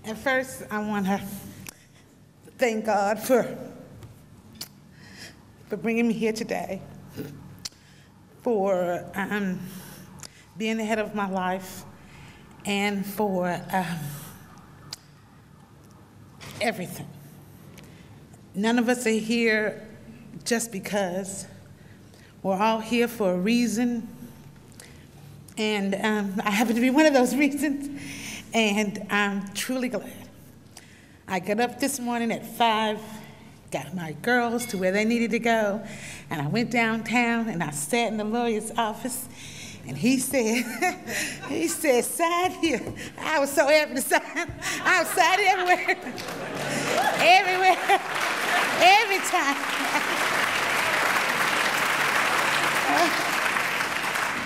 At first, I want to thank God for bringing me here today, for being ahead of my life, and for everything. None of us are here just because. We're all here for a reason, and I happen to be one of those reasons, and I'm truly glad. I got up this morning at 5, got my girls to where they needed to go, and I went downtown and I sat in the lawyer's office, and he said, sign here. I was so happy to sign. I was signing everywhere, every time.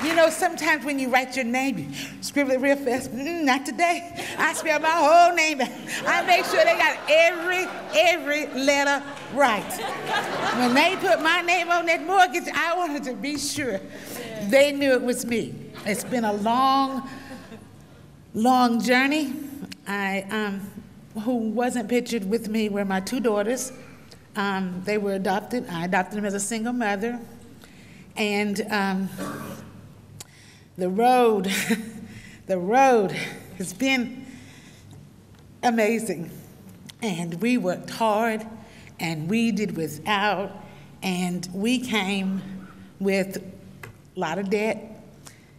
You know, sometimes when you write your name, you scribble it real fast. Not today. I spell my whole name out. I make sure they got every letter right. When they put my name on that mortgage, I wanted to be sure they knew it was me. It's been a long journey. Who wasn't pictured with me were my 2 daughters. They were adopted. I adopted them as a single mother. And the road has been amazing. And we worked hard, and we did without, and we came with a lot of debt,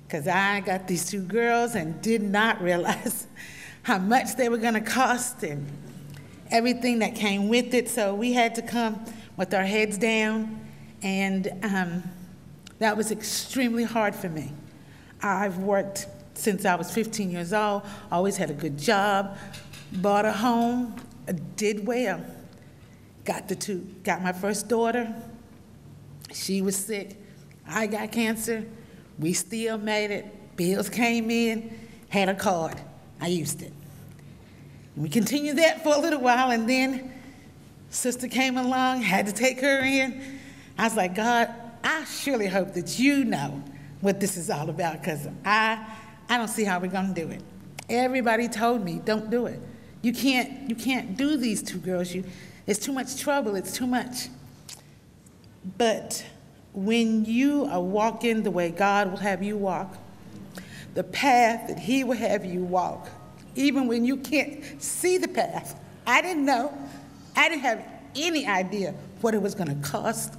because I got these 2 girls and did not realize how much they were going to cost and everything that came with it. So we had to come with our heads down, and that was extremely hard for me. I've worked since I was 15 years old, always had a good job, bought a home, did well. Got my first daughter. She was sick. I got cancer. We still made it. Bills came in, had a card. I used it. And we continued that for a little while, and then sister came along, had to take her in. I was like, God, I surely hope that you know what this is all about, because I don't see how we're going to do it. Everybody told me, don't do it. You can't do these 2 girls. It's too much trouble. It's too much. But when you are walking the way God will have you walk, the path that He will have you walk, even when you can't see the path, I didn't know. I didn't have any idea what it was going to cost,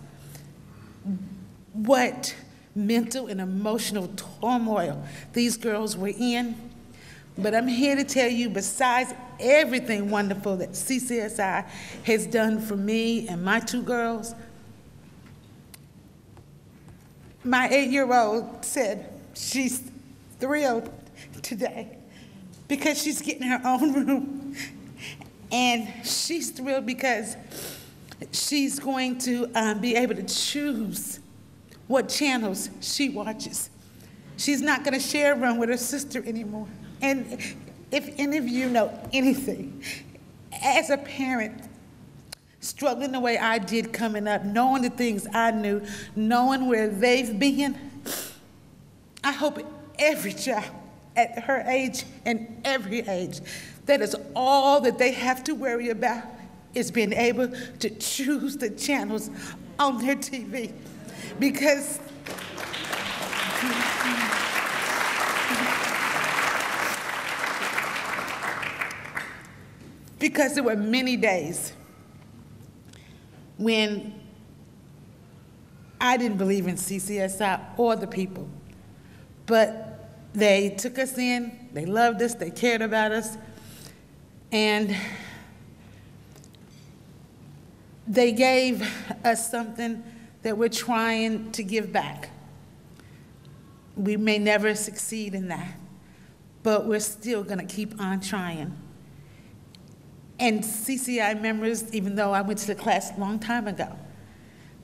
what mental and emotional turmoil these girls were in. But I'm here to tell you, besides everything wonderful that CCSI has done for me and my 2 girls, my 8-year-old said she's thrilled today because she's getting her own room. And she's thrilled because she's going to be able to choose what channels she watches. She's not going to share a room with her sister anymore. And if any of you know anything, as a parent, struggling the way I did coming up, knowing the things I knew, knowing where they've been, I hope every child at her age and every age, that is all that they have to worry about, is being able to choose the channels on their TV. Because there were many days when I didn't believe in CCSI or the people, but they took us in, they loved us, they cared about us, and they gave us something that we're trying to give back. We may never succeed in that, but we're still gonna keep on trying. And CCI members, even though I went to the class a long time ago,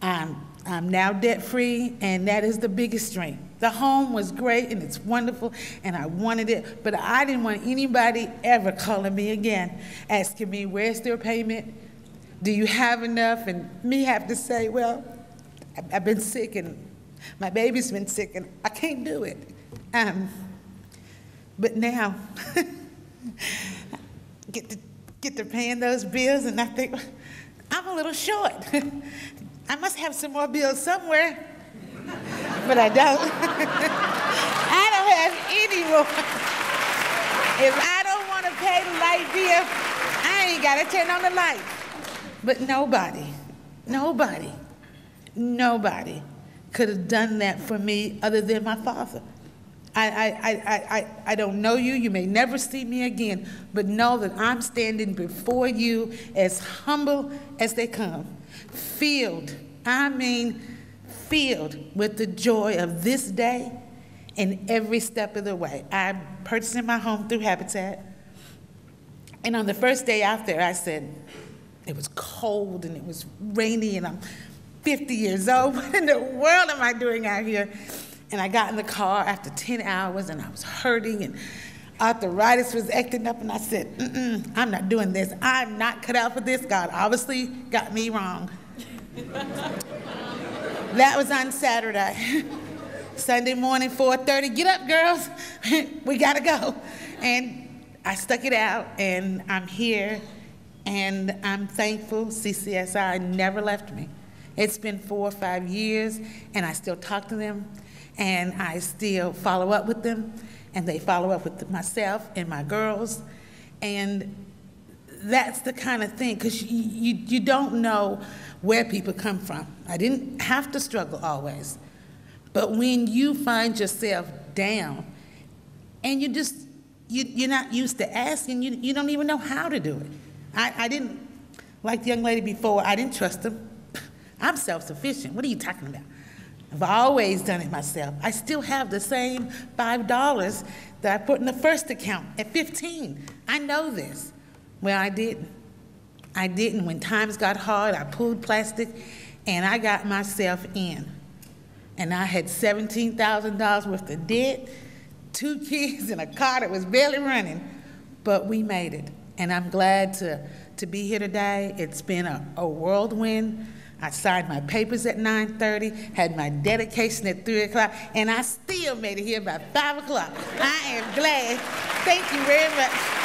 I'm now debt-free, and that is the biggest dream. The home was great, and it's wonderful, and I wanted it, but I didn't want anybody ever calling me again, asking me, where's their payment? Do you have enough? And me have to say, well, I've been sick, and my baby's been sick, and I can't do it. But now, get to paying those bills, and I think, I'm a little short. I must have some more bills somewhere, but I don't. I don't have any more. If I don't want to pay the light bill, I ain't got to turn on the light. But nobody could have done that for me other than my father. I don't know you. You may never see me again, but know that I'm standing before you as humble as they come, filled with the joy of this day and every step of the way. I'm purchasing my home through Habitat, and on the first day out there, I said, it was cold and it was rainy, and I'm 50 years old. What in the world am I doing out here? And I got in the car after 10 hours, and I was hurting, and arthritis was acting up, and I said, I'm not doing this. I'm not cut out for this. God obviously got me wrong. That was on Saturday. Sunday morning, 4:30, get up, girls. We gotta go. And I stuck it out, and I'm here, and I'm thankful CCSI never left me. It's been 4 or 5 years, and I still talk to them, and I still follow up with them, and they follow up with myself and my girls. And that's the kind of thing, because you don't know where people come from. I didn't have to struggle always. But when you find yourself down, and you're not used to asking, you don't even know how to do it. I didn't, like the young lady before, I didn't trust them. I'm self-sufficient. What are you talking about? I've always done it myself. I still have the same $5 that I put in the first account at 15. I know this. Well, I didn't. When times got hard, I pulled plastic, and I got myself in. And I had $17,000 worth of debt, 2 kids, and a car that was barely running. But we made it. And I'm glad to be here today. It's been a whirlwind. I signed my papers at 9:30, had my dedication at 3 o'clock, and I still made it here by 5 o'clock. I am glad. Thank you very much.